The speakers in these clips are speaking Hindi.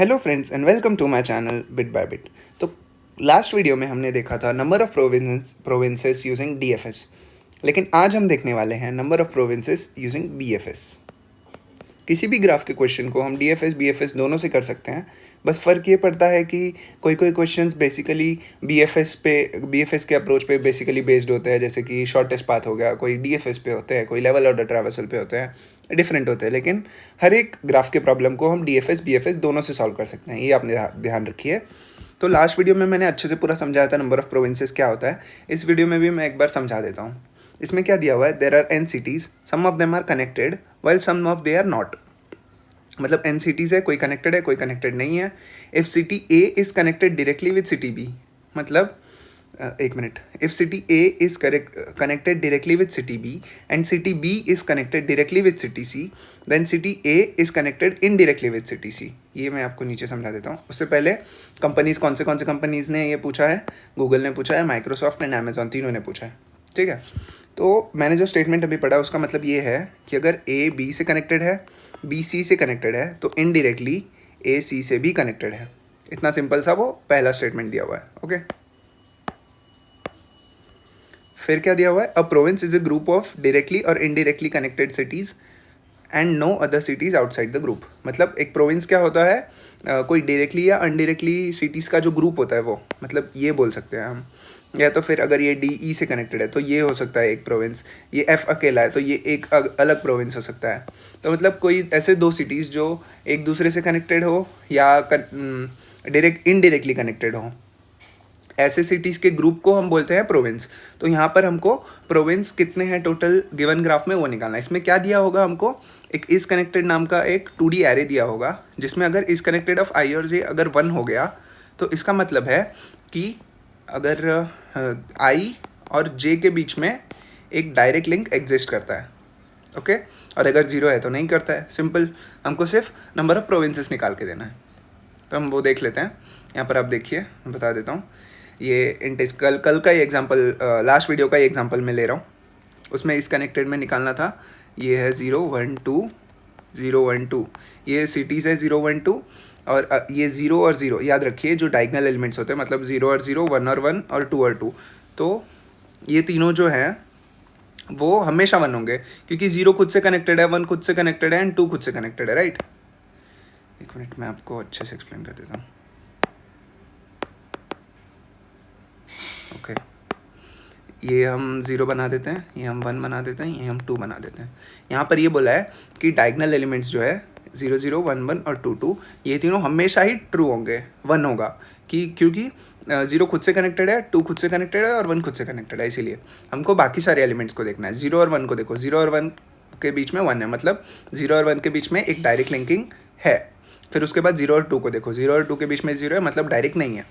Hello friends and welcome to my channel bit by bit. तो लास्ट वीडियो में हमने देखा था number of provinces using DFS. लेकिन आज हम देखने वाले हैं number of provinces using BFS. किसी भी ग्राफ के क्वेश्चन को हम डीएफएस बीएफएस दोनों से कर सकते हैं। बस फ़र्क ये पड़ता है कि कोई कोई क्वेश्चंस बेसिकली बीएफएस के अप्रोच पे बेसिकली बेस्ड होते हैं, जैसे कि शॉर्टेस्ट पाथ हो गया, कोई डीएफएस पे होते हैं, कोई लेवल ऑर्डर ट्रैवर्सल पे होते हैं, डिफरेंट होते हैं। लेकिन हर एक ग्राफ के प्रॉब्लम को हम डीएफएस बीएफएस दोनों से सॉल्व कर सकते हैं, ये आपने ध्यान रखिए। तो लास्ट वीडियो में मैंने अच्छे से पूरा समझाया था नंबर ऑफ़ प्रोविंसेस क्या होता है। इस वीडियो में भी मैं एक बार समझा देता हूँ। इसमें क्या दिया हुआ है, there are N cities, some of them are connected while some of they are not. मतलब एन सिटीज़ है, कोई कनेक्टेड है, कोई कनेक्टेड नहीं है। If city A is connected directly with city B, मतलब एक minute, if city A is connected directly with city B and city B is connected directly with city C, then city A is connected indirectly with city C. ये मैं आपको नीचे समझा देता हूँ। उससे पहले कंपनीज़ कौन से कंपनीज़ ने ये पूछा है, गूगल ने पूछा है, माइक्रोसॉफ्ट एंड अमेजॉन, तीनों ने पूछा है। ठीक है, तो मैंने जो स्टेटमेंट अभी पढ़ा उसका मतलब ये है कि अगर ए बी से कनेक्टेड है, बी सी से कनेक्टेड है, तो इनडायरेक्टली ए सी से भी कनेक्टेड है। इतना सिंपल सा वो पहला स्टेटमेंट दिया हुआ है। ओके, फिर क्या दिया हुआ है, a province is a group of directly और indirectly connected cities and no other cities outside the group. मतलब एक प्रोविंस क्या होता है, कोई डायरेक्टली या अनडायरेक्टली सिटीज़ का जो ग्रुप होता है वो, मतलब ये बोल सकते हैं हम। या तो फिर अगर ये डी ई से कनेक्टेड है तो ये हो सकता है एक प्रोविंस, ये एफ अकेला है तो ये एक अलग प्रोविंस हो सकता है। तो मतलब कोई ऐसे दो सिटीज़ जो एक दूसरे से कनेक्टेड हो या इनडायरेक्टली कनेक्टेड हो, ऐसे सिटीज़ के ग्रुप को हम बोलते हैं प्रोविंस। तो यहाँ पर हमको प्रोविंस कितने हैं टोटल गिवन ग्राफ में वो निकालना है। इसमें क्या दिया होगा हमको, एक इज कनेक्टेड नाम का एक 2D एरे दिया होगा, जिसमें अगर इज कनेक्टेड ऑफ आई और जे अगर 1 हो गया तो इसका मतलब है कि अगर आई और जे के बीच में एक डायरेक्ट लिंक एग्जिस्ट करता है। ओके, और अगर 0 है तो नहीं करता है। सिंपल, हमको सिर्फ नंबर ऑफ प्रोविंसेस निकाल के देना है। तो हम वो देख लेते हैं। यहाँ पर आप देखिए, मैं बता देता हूँ। ये इंटेज कल का ही एग्जांपल, लास्ट वीडियो का ही एग्जांपल मैं ले रहा हूँ। उसमें इस कनेक्टेड में निकालना था। ये है 0 1 2 0 1 2, ये सिटीज़ है 0 1 2, और ये 0 और 0 याद रखिए, जो डायगनल एलिमेंट्स होते हैं, मतलब 0 और 0, 1 और 1 और 2 और 2। तो ये तीनों जो हैं वो हमेशा 1 होंगे, क्योंकि 0 खुद से कनेक्टेड है, 1 खुद से कनेक्टेड है एंड 2 खुद से कनेक्टेड है, राइट। एक मिनट, मैं आपको अच्छे से एक्सप्लेन कर देता हूँ। ओके, ये हम 0 बना देते हैं, ये हम 1 बना देते हैं, ये हम 2 बना देते हैं। यहाँ पर ये बोला है कि डायगनल एलिमेंट्स जो है 0 0 1 1 और 2 2, ये तीनों हमेशा ही ट्रू होंगे, 1 होगा, कि क्योंकि 0 खुद से कनेक्टेड है, 2 खुद से कनेक्टेड है और 1 खुद से कनेक्टेड है। इसीलिए हमको बाकी सारे एलिमेंट्स को देखना है। 0 और 1 को देखो, 0 और 1 के बीच में 1 है, मतलब 0 और 1 के बीच में एक डायरेक्ट लिंकिंग है। फिर उसके बाद 0 और 2 को देखो, 0 और 2 के बीच में 0 है, मतलब डायरेक्ट नहीं है।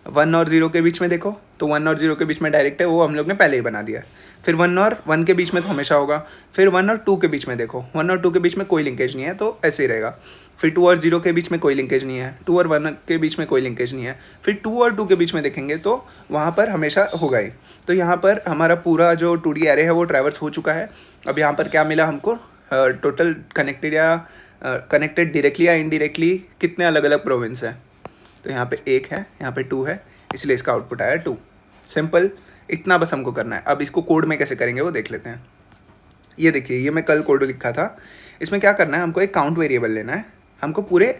1 और 0 के बीच में देखो, तो 1 और 0 के बीच में डायरेक्ट है, वो हम लोग ने पहले ही बना दिया है। फिर 1 और 1 के बीच में तो हमेशा होगा। फिर 1 और 2 के बीच में देखो, 1 और 2 के बीच में कोई लिंकेज नहीं है, तो ऐसे ही रहेगा। फिर 2 और 0 के बीच में कोई लिंकेज नहीं है, 2 और 1 के बीच में कोई लिंकेज नहीं है। फिर 2 और 2 के बीच में देखेंगे तो वहाँ पर हमेशा होगा ही। तो यहाँ पर हमारा पूरा जो 2D एरे है वो ट्रैवर्स हो चुका है। अब यहाँ पर क्या मिला हमको, टोटल कनेक्टेड या कनेक्टेड डायरेक्टली या इनडायरेक्टली कितने अलग अलग प्रोविंस हैं। तो यहाँ पे 1 है, यहाँ पे 2 है, इसलिए इसका आउटपुट आया 2। सिंपल, इतना बस हमको करना है। अब इसको कोड में कैसे करेंगे वो देख लेते हैं। ये देखिए, ये मैं कल कोड लिखा था। इसमें क्या करना है, हमको एक काउंट वेरिएबल लेना है। हमको पूरे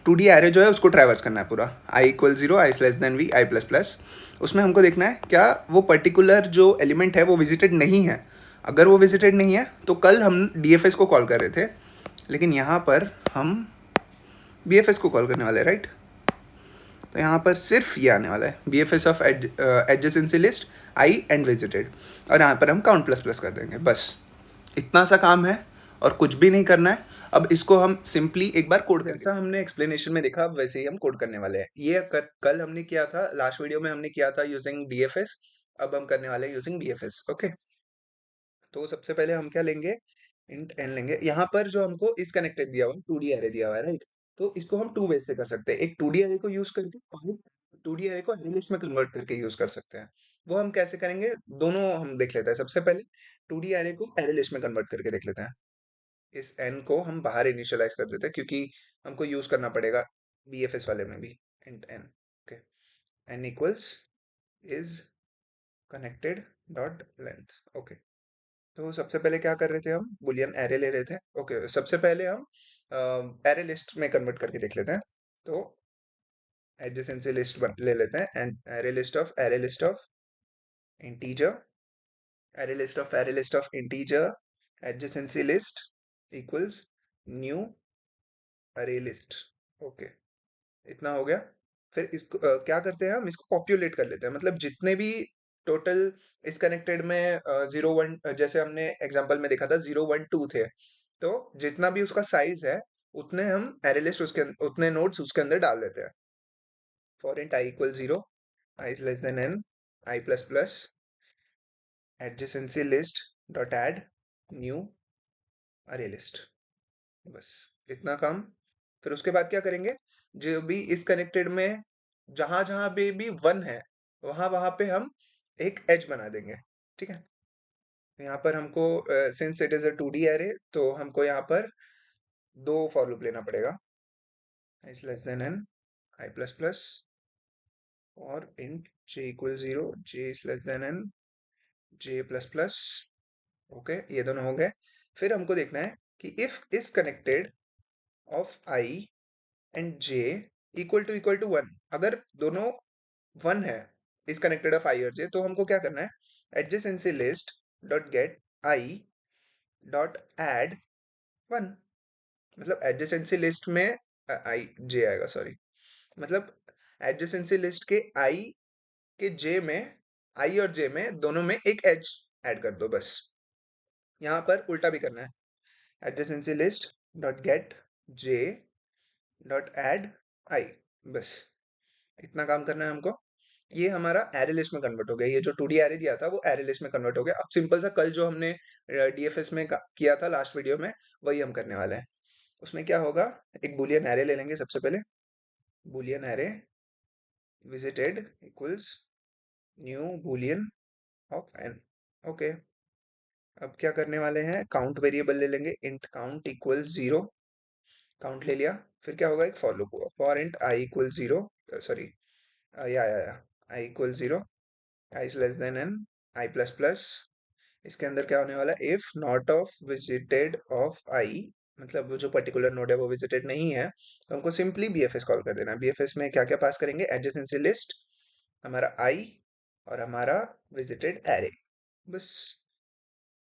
2D एरे जो है उसको ट्रैवर्स करना है पूरा, i = 0, i < v, i++। उसमें हमको देखना है क्या वो पर्टिकुलर जो एलिमेंट है वो विजिटेड नहीं है। अगर वो विजिटेड नहीं है तो कल हम डीएफएस को कॉल कर रहे थे, लेकिन यहाँ पर हम बीएफएस को कॉल करने वाले हैं, राइट। तो यहाँ पर सिर्फ ये आने वाला है, B F S of adjacency list I and visited, और यहाँ पर हम काउंट प्लस प्लस कर देंगे। बस इतना सा काम है और कुछ भी नहीं करना है। अब इसको हम सिंपली एक बार कोड करके, जैसा हमने एक्सप्लेनेशन में देखा वैसे ही हम कोड करने वाले हैं। ये कल हमने किया था, लास्ट वीडियो में हमने किया था यूजिंग डी एफ एस। अब हम करने वाले हैं using B F S. Okay, तो सबसे पहले हम क्या लेंगे, इंट एन लेंगे। यहाँ पर जो हमको इस कनेक्टेड दिया हुआ है, 2D एरे दिया हुआ है, राइट। तो इसको हम 2 वे से कर सकते हैं, एक 2D एरे को यूज करके और 2D एरे को अरे लिस्ट में कन्वर्ट करके यूज कर सकते हैं। वो हम कैसे करेंगे, दोनों हम देख लेते हैं। सबसे पहले 2D एरे को अरे लिस्ट में कन्वर्ट करके देख लेते हैं। इस एन को हम बाहर इनिशियलाइज कर देते हैं, क्योंकि हमको यूज करना पड़ेगा BFS वाले में भी int n, okay, n equals is connected dot length, okay. तो सबसे पहले क्या कर रहे थे, हम बुलियन एरे ले रहे थे, ओके। सबसे पहले हम एरे लिस्ट में कन्वर्ट करके देख लेते हैं। तो एडजेसेंसी लिस्ट ले लेते हैं, and array list of integer, array list of integer adjacency list equals new array list, okay. इतना हो गया। फिर इसको क्या करते हैं, हम इसको पॉपुलेट कर लेते हैं, मतलब जितने भी टोटल इस कनेक्टेड में 0 1, जैसे हमने एग्जांपल में देखा था 0 1 2 थे, तो जितना भी उसका साइज है उतने हम एरे लिस्ट उतने नोड्स उसके अंदर डाल देते हैं। For int I equal 0, I is less than n, I plus plus adjacency list dot add new array list, बस इतना काम। फिर उसके बाद क्या करेंगे, जो भी इस कनेक्टेड में जहां जहां पे भी 1 है, वहां वहां पे हम एक एज बना देंगे, ठीक है। यहाँ पर हमको since it is a 2D array, तो हमको यहाँ पर दो फॉर लूप लेना पड़ेगा, i is less than n, i plus plus, और int j equal 0, j is less than n, j plus plus, okay. ये दोनों हो गए। फिर हमको देखना है कि if is connected of i and j equal to 1, अगर दोनों 1 है, इज कनेक्टेड ऑफ आई और जे, तो हमको क्या करना है, adjacency list dot get I dot add 1, मतलब एडजेसेंसी लिस्ट में आई जे आएगा, सॉरी, मतलब एडजेसेंसी लिस्ट के आई के जे में, आई और जे में दोनों में एक एज ऐड कर दो, बस। यहाँ पर उल्टा भी करना है, adjacency list dot get J dot add I, बस इतना काम करना है हमको। ये हमारा एरे लिस्ट में कन्वर्ट हो गया, ये जो 2D एरे दिया था वो एरे लिस्ट में कन्वर्ट हो गया। अब सिंपल सा कल जो हमने डीएफएस में किया था लास्ट वीडियो में, वही हम करने वाले हैं। उसमें क्या होगा, एक बुलियन एरे ले लेंगे सबसे पहले, boolean array visited equals new boolean of N, okay. अब क्या करने वाले हैं, काउंट वेरिएबल ले लेंगे, इंट काउंट इक्वल 0, काउंट ले लिया। फिर क्या होगा, एक फॉर लूप होगा, for int I equal 0, sorry, या I equal 0, I is less than N, I plus plus. इसके अंदर क्या होने वाला है, if not of visited of I, मतलब वो जो पर्टिकुलर नोड है वो विजिटेड नहीं है, तो हमको सिंपली बीएफएस कॉल कर देना है। बीएफएस में क्या क्या पास करेंगे, एडजेसेंसी लिस्ट, हमारा आई, और हमारा विजिटेड एरे, बस।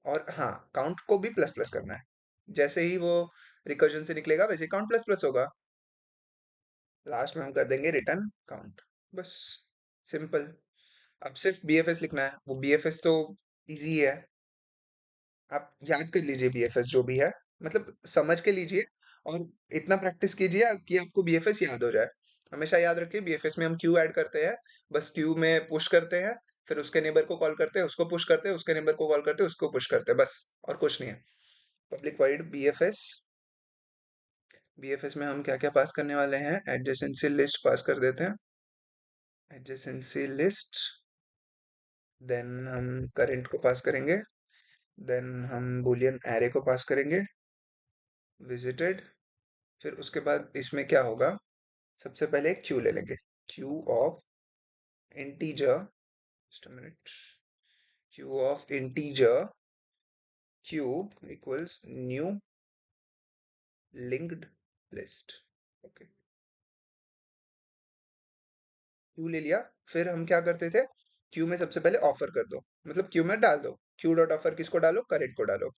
और हाँ, काउंट को भी प्लस प्लस करना है, जैसे ही वो रिकर्जन से निकलेगा वैसे काउंट प्लस प्लस होगा। लास्ट में हम कर देंगे रिटर्न काउंट, बस, सिंपल। अब सिर्फ बीएफएस लिखना है, वो बीएफएस तो इजी है, आप याद कर लीजिए बीएफएस जो भी है, मतलब समझ के लीजिए, और इतना प्रैक्टिस कीजिए कि आपको बीएफएस याद हो जाए। हमेशा याद रखिए, बीएफएस में हम क्यू ऐड करते हैं, बस क्यू में पुश करते हैं, फिर उसके नेबर को कॉल करते हैं, उसको पुश करते हैं, उसके नेबर को कॉल करते हैं, उसको पुश करते हैं, बस, और कुछ नहीं है। पब्लिक वॉइड बीएफएस, बीएफएस में हम क्या क्या पास करने वाले हैं, एडजेसेंसी लिस्ट पास कर देते हैं, एडजेसेंसी लिस्ट, देन हम करंट को पास करेंगे, देन हम बुलियन एरे को पास करेंगे, विजिटेड। फिर उसके बाद इसमें क्या होगा, सबसे पहले एक क्यू ले लेंगे, Q of integer, just a minute, Q of integer, Q equals new linked list, okay. Q ले लिया। फिर हम क्या करते थे, क्यू में सबसे पहले ऑफर कर दो, मतलब क्यू में डाल दो, क्यू डॉट ऑफर किसको डालो, करेंट को डालो।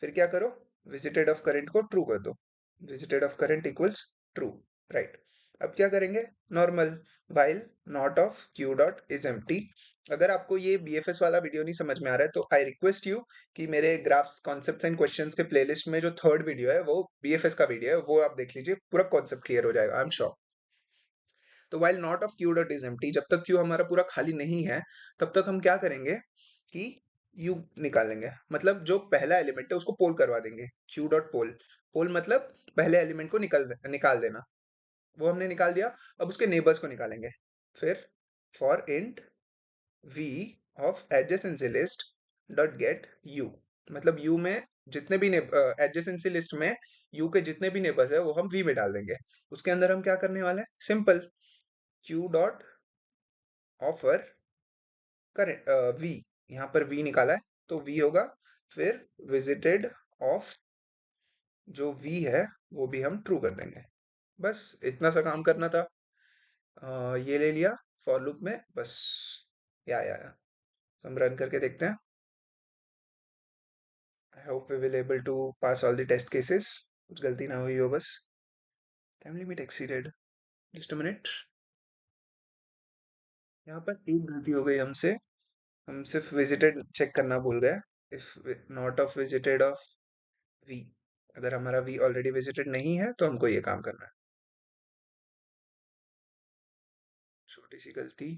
फिर क्या करो, विजिटेड ऑफ करेंट को ट्रू कर दो, visited of current equals true, right. अब क्या करेंगे, normal while not of Q dot is empty. अगर आपको ये बीएफएस वाला वीडियो नहीं समझ में आ रहा है, तो आई रिक्वेस्ट यू कि मेरे ग्राफ्स कॉन्सेप्ट्स एंड क्वेश्चंस के प्लेलिस्ट में जो थर्ड वीडियो है वो बीएफएस का वीडियो है, वो आप देख लीजिए, पूरा कॉन्सेप्ट क्लियर हो जाएगा, आई एम श्योर। तो while not of Q dot is empty, जब तक क्यू हमारा पूरा खाली नहीं है, तब तक हम क्या करेंगे कि यू निकालेंगे, मतलब जो पहला एलिमेंट है उसको पोल करवा देंगे, क्यू डॉट पोल, पोल मतलब पहले एलिमेंट को निकाल देना, वो हमने निकाल दिया। अब उसके नेबर्स को निकालेंगे। फिर for int V of adjacency list dot get U, मतलब यू में जितने भी एडजेसेंसी लिस्ट में यू के जितने भी नेबर्स है वो हम वी में डाल देंगे। उसके अंदर हम क्या करने वाले हैं, simple, queue dot offer current V, यहाँ पर वी निकाला है तो वी होगा, फिर विजिटेड ऑफ जो वी है वो भी हम ट्रू कर देंगे। बस इतना सा काम करना था। ये ले लिया फॉर लूप में बस। या हम रन करके देखते हैं। I hope we will able to pass all the test cases, कुछ गलती ना हुई हो बस। Time limit exceeded, just a minute. यहाँ पर एक गलती हो गई हमसे, हम सिर्फ विजिटेड चेक करना भूल गए। If not of visited of V, अगर हमारा वी ऑलरेडी विजिटेड नहीं है तो हमको ये काम करना है। छोटी सी गलती,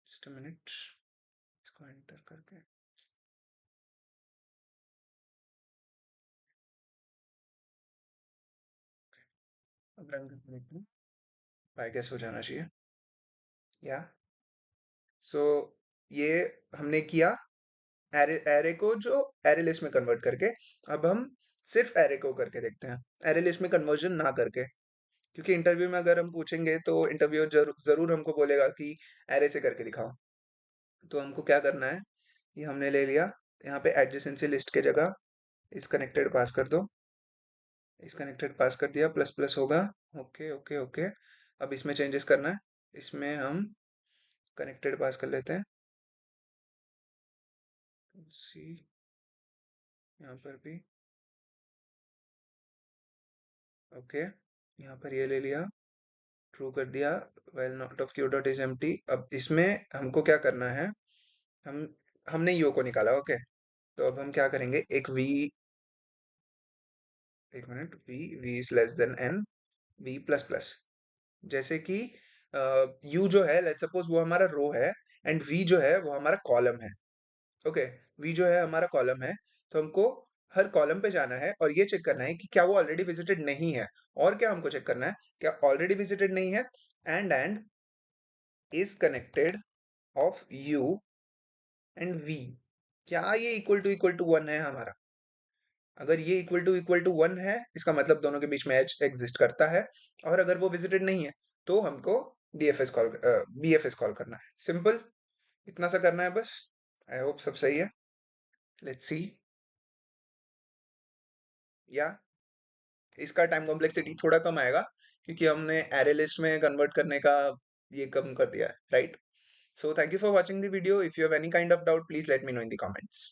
जस्ट अ मिनट, इसको एंटर करके अब रन करके देखते हैं, बाय गेस हो जाना चाहिए। या सो ये हमने किया एरे एरे को जो एरे लिस्ट में कन्वर्ट करके। अब हम सिर्फ एरे को करके देखते हैं, एरे लिस्ट में कन्वर्जन ना करके, क्योंकि इंटरव्यू में अगर हम पूछेंगे तो इंटरव्यू जरूर हमको बोलेगा कि एरे से करके दिखाओ। तो हमको क्या करना है, ये हमने ले लिया, यहाँ पे एडजेसेंसी लिस्ट के जगह इस कनेक्टेड पास कर दो, इस कनेक्टेड पास कर दिया, प्लस प्लस होगा। ओके ओके ओके, अब इसमें चेंजेस करना है, इसमें हम कनेक्टेड पास कर लेते हैं, सी, यहाँ पर भी ओके, यहाँ पर ये ले लिया, ट्रू कर दिया, well not of Q dot is empty. अब इसमें हमको क्या करना है, हम हमने यो को निकाला, ओके। तो अब हम क्या करेंगे, एक वी, एक मिनट, V is less than N, V plus plus, जैसे कि यू जो है लेट्स सपोज वो हमारा रो है, एंड वी जो है वो हमारा कॉलम है, ओके। वी जो है हमारा कॉलम है, तो हमको हर कॉलम पे जाना है और ये चेक करना है कि क्या वो ऑलरेडी विजिटेड नहीं है। और क्या हमको चेक करना है, क्या ऑलरेडी विजिटेड नहीं है, and is connected of U and V, क्या ये इक्वल टू वन है हमारा। अगर ये इक्वल टू वन है, इसका मतलब दोनों के बीच में एज एग्जिस्ट करता है। और अगर वो विजिटेड नहीं है तो हमको डीएफएस कॉल बीएफएस कॉल करना है, सिंपल, इतना सा करना है बस। आई होप सब सही है, लेट्स सी। या इसका टाइम कॉम्प्लेक्सिटी थोड़ा कम आएगा क्योंकि हमने एरे लिस्ट में कन्वर्ट करने का ये कम कर दिया है, right. So thank you for watching the video. If you have any kind of doubt please let me know in the comments.